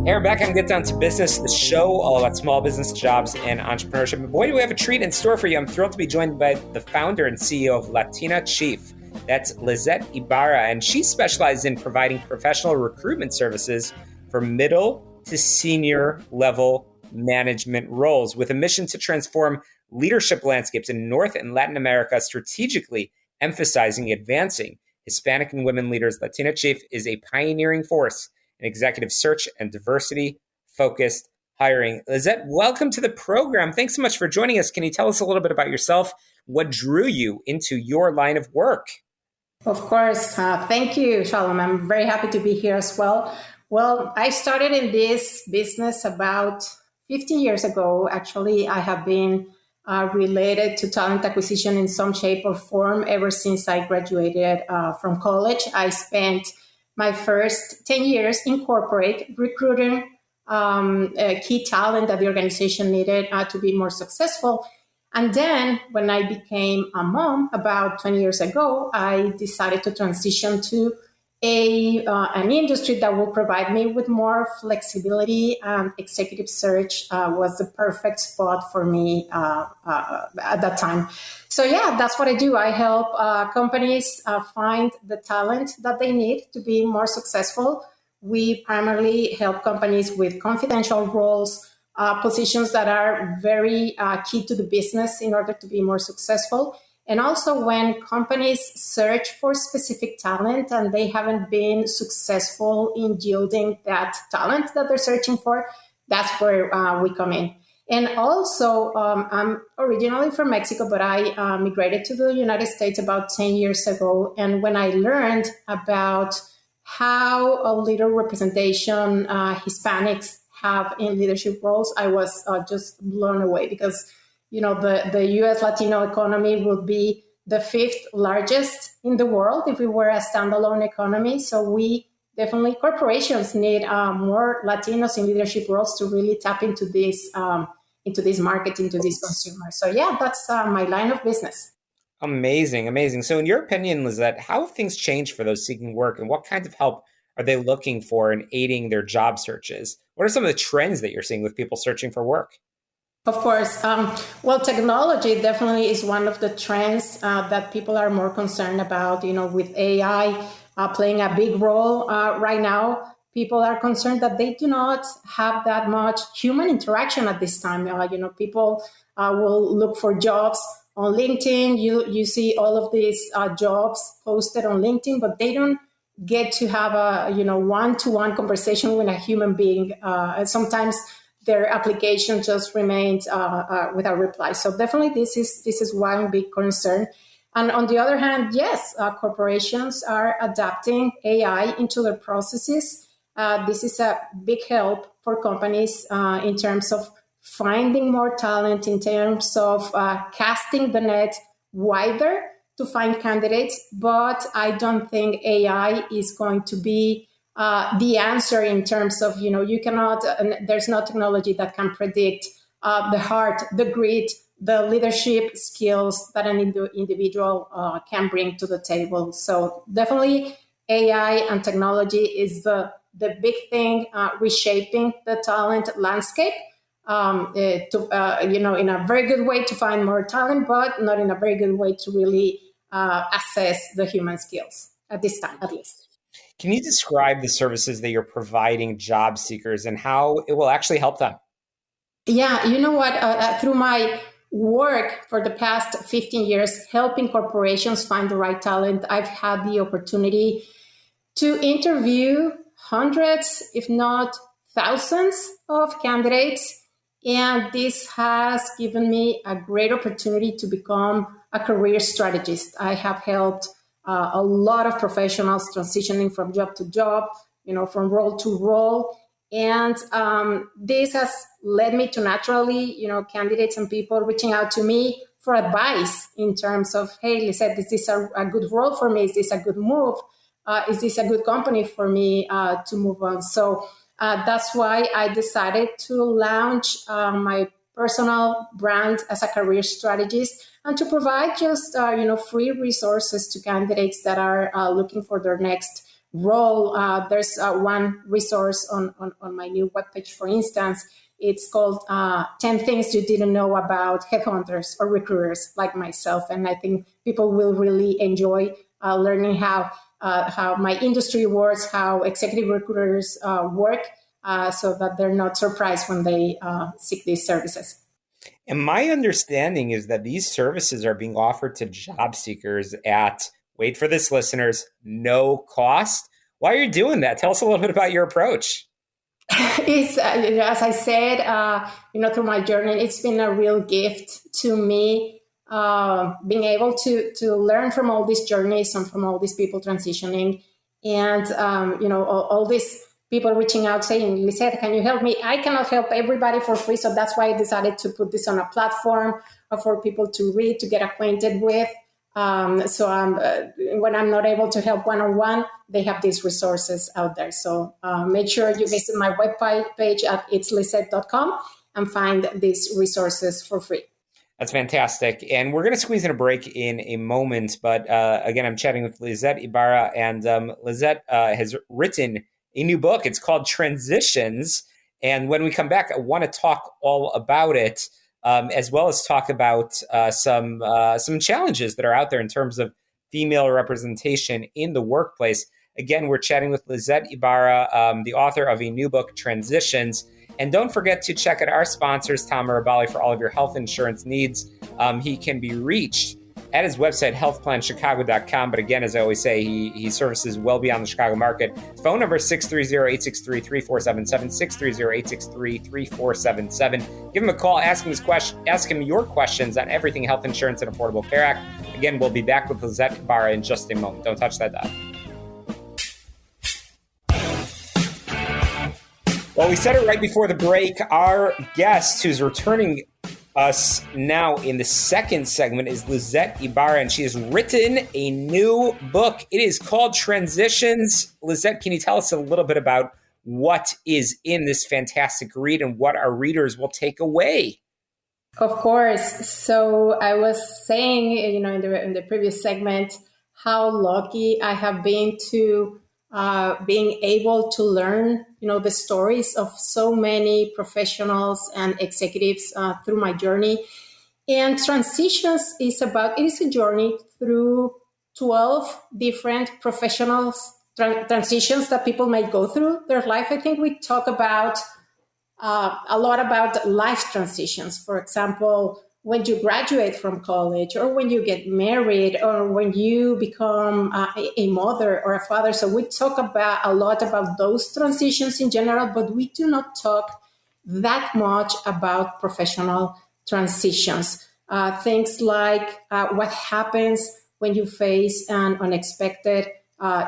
Hey, we're back on Get Down to Business, the show all about small business, jobs, and entrepreneurship. And boy, do we have a treat in store for you. I'm thrilled to be joined by the founder and CEO of Latina Chief. That's Lizette Ibarra, and she specializes in providing professional recruitment services for middle to senior level management roles with a mission to transform leadership landscapes in North and Latin America, strategically emphasizing advancing Hispanic and women leaders. Latina Chief is a pioneering force in executive search and diversity-focused hiring. Lizette, welcome to the program. Thanks so much for joining us. Can you tell us a little bit about yourself? What drew you into your line of work? Of course. Thank you, Shalom. I'm very happy to be here as well. Well, I started in this business about 15 years ago. Actually, I have been related to talent acquisition in some shape or form ever since I graduated from college. I spent my first 10 years in corporate recruiting key talent that the organization needed to be more successful. And then when I became a mom about 20 years ago, I decided to transition to an industry that will provide me with more flexibility. Executive search was the perfect spot for me at that time. So yeah, that's what I do. I help companies find the talent that they need to be more successful. We primarily help companies with confidential roles, positions that are very key to the business in order to be more successful. And also when companies search for specific talent and they haven't been successful in yielding that talent that they're searching for, that's where we come in. And also, I'm originally from Mexico, but I migrated to the United States about 10 years ago. And when I learned about how a little representation Hispanics have in leadership roles, I was just blown away because the U.S. Latino economy would be the fifth largest in the world if we were a standalone economy. So corporations need more Latinos in leadership roles to really tap into this market, into these consumers. So yeah, that's my line of business. Amazing. So in your opinion, Lizette, how have things changed for those seeking work and what kinds of help are they looking for in aiding their job searches? What are some of the trends that you're seeing with people searching for work? Of course. Well, technology definitely is one of the trends that people are more concerned about. With AI playing a big role right now, people are concerned that they do not have that much human interaction at this time. People will look for jobs on LinkedIn. You see all of these jobs posted on LinkedIn, but they don't get to have a one-to-one conversation with a human being. Sometimes their application just remains without reply. So definitely this is one big concern. And on the other hand, yes, corporations are adapting AI into their processes. This is a big help for companies in terms of finding more talent, in terms of casting the net wider to find candidates. But I don't think AI is going to be the answer in terms of, you cannot, there's no technology that can predict the heart, the grit, the leadership skills that an individual can bring to the table. So definitely AI and technology is the big thing reshaping the talent landscape in a very good way to find more talent, but not in a very good way to really assess the human skills at this time, at least. Can you describe the services that you're providing job seekers and how it will actually help them? Yeah, you know what? Through my work for the past 15 years, helping corporations find the right talent, I've had the opportunity to interview hundreds, if not thousands of candidates. And this has given me a great opportunity to become a career strategist. I have helped a lot of professionals transitioning from job to job, from role to role. And this has led me to naturally, candidates and people reaching out to me for advice in terms of, hey, Lizette, is this a good role for me? Is this a good move? Is this a good company for me to move on? So that's why I decided to launch my personal brand as a career strategist and to provide just free resources to candidates that are looking for their next role. There's one resource on my new webpage, for instance. It's called 10 Things You Didn't Know About Headhunters or Recruiters like myself. And I think people will really enjoy learning how my industry works, how executive recruiters work, so that they're not surprised when they seek these services. And my understanding is that these services are being offered to job seekers at, wait for this, listeners, no cost. Why are you doing that? Tell us a little bit about your approach. It's as I said, through my journey, it's been a real gift to me, being able to learn from all these journeys and from all these people transitioning, and all these people reaching out saying, "Lizette, can you help me?" I cannot help everybody for free, so that's why I decided to put this on a platform for people to read, to get acquainted with. When I'm not able to help one-on-one, they have these resources out there. So make sure you visit my webpage at itslizette.com and find these resources for free. That's fantastic. And we're going to squeeze in a break in a moment. But again, I'm chatting with Lizette Ibarra, and Lizette has written a new book. It's called Transitions. And when we come back, I want to talk all about it. As well as talk about some challenges that are out there in terms of female representation in the workplace. Again, we're chatting with Lizette Ibarra, the author of a new book, Transitions. And don't forget to check out our sponsors, Tom Mirabali, for all of your health insurance needs. He can be reached at his website, healthplanchicago.com. But again, as I always say, he services well beyond the Chicago market. His phone number is 630-863-3477, 630-863-3477. Give him a call, ask him your questions on everything Health Insurance and Affordable Care Act. Again, we'll be back with Lizette Ibarra in just a moment. Don't touch that dial. Well, we said it right before the break. Our guest, who's returning us now in the second segment, is Lizette Ibarra, and she has written a new book. It is called Transitions. Lizette, can you tell us a little bit about what is in this fantastic read and what our readers will take away? Of course. So I was saying, in the previous segment, how lucky I have been to being able to learn, the stories of so many professionals and executives through my journey. And Transitions is a journey through 12 different professionals transitions that people might go through their life. I think we talk about a lot about life transitions. For example, when you graduate from college, or when you get married, or when you become a mother or a father. So we talk a lot about those transitions in general, but we do not talk that much about professional transitions. Things like what happens when you face an unexpected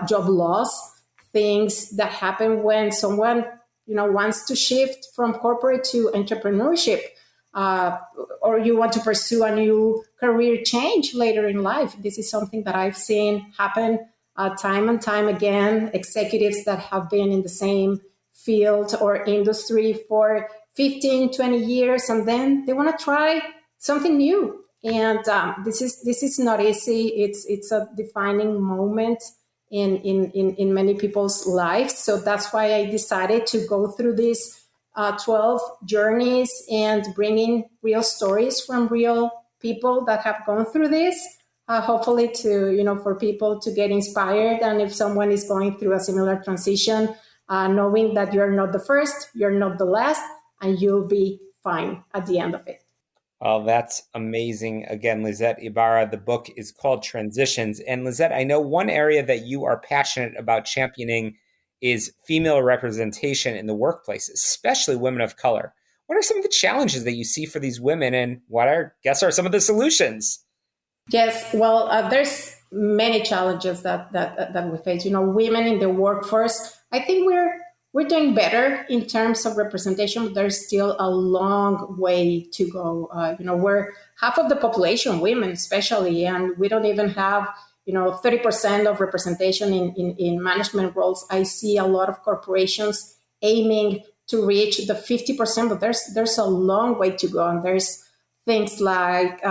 job loss, things that happen when someone wants to shift from corporate to entrepreneurship, or you want to pursue a new career change later in life. This is something that I've seen happen time and time again. Executives that have been in the same field or industry for 15, 20 years, and then they want to try something new. And this is not easy. It's a defining moment in many people's lives. So that's why I decided to go through these 12 journeys and bringing real stories from real people that have gone through this, hopefully for people to get inspired. And if someone is going through a similar transition, knowing that you're not the first, you're not the last, and you'll be fine at the end of it. Well, that's amazing. Again, Lizette Ibarra, the book is called Transitions. And Lizette, I know one area that you are passionate about championing is female representation in the workplace, especially women of color. What are some of the challenges that you see for these women, and what are some of the solutions? Yes, well, there's many challenges that we face. Women in the workforce, I think we're doing better in terms of representation, but there's still a long way to go. We're half of the population, women especially, and we don't even have 30% of representation in management roles. I see a lot of corporations aiming to reach the 50%, but there's a long way to go. And there's things like,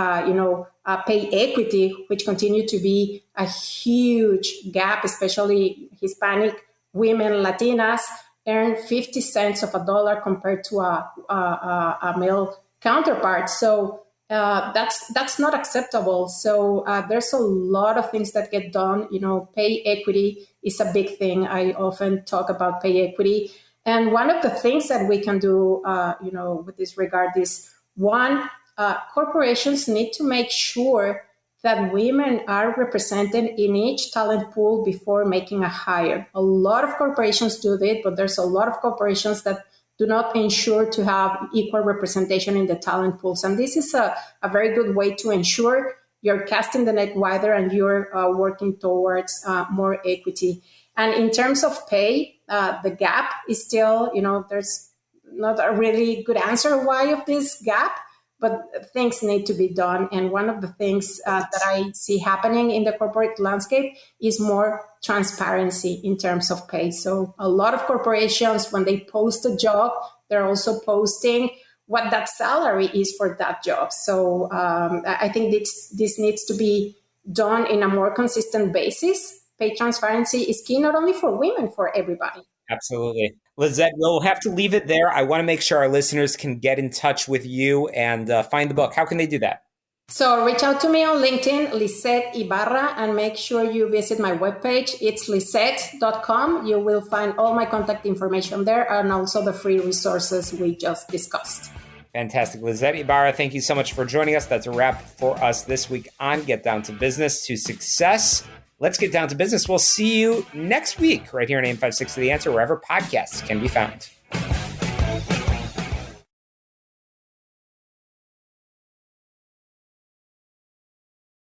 pay equity, which continue to be a huge gap, especially Hispanic women, Latinas, earn 50 cents of a dollar compared to a male counterpart. So that's not acceptable. So there's a lot of things that get done. Pay equity is a big thing. I often talk about pay equity. And one of the things that we can do, with this regard is one, corporations need to make sure that women are represented in each talent pool before making a hire. A lot of corporations do that, but there's a lot of corporations that do not ensure to have equal representation in the talent pools. And this is a very good way to ensure you're casting the net wider and you're working towards more equity. And in terms of pay, the gap is still, there's not a really good answer why of this gap, but things need to be done. And one of the things that I see happening in the corporate landscape is more transparency in terms of pay. So a lot of corporations, when they post a job, they're also posting what that salary is for that job. So I think this needs to be done in a more consistent basis. Pay transparency is key, not only for women, for everybody. Absolutely. Lizette, we'll have to leave it there. I want to make sure our listeners can get in touch with you and find the book. How can they do that? So reach out to me on LinkedIn, Lizette Ibarra, and make sure you visit my webpage. It's lizette.com. You will find all my contact information there and also the free resources we just discussed. Fantastic. Lizette Ibarra, thank you so much for joining us. That's a wrap for us this week on Get Down to Business to Success. Let's get down to business. We'll see you next week right here on AM 560 The Answer, wherever podcasts can be found.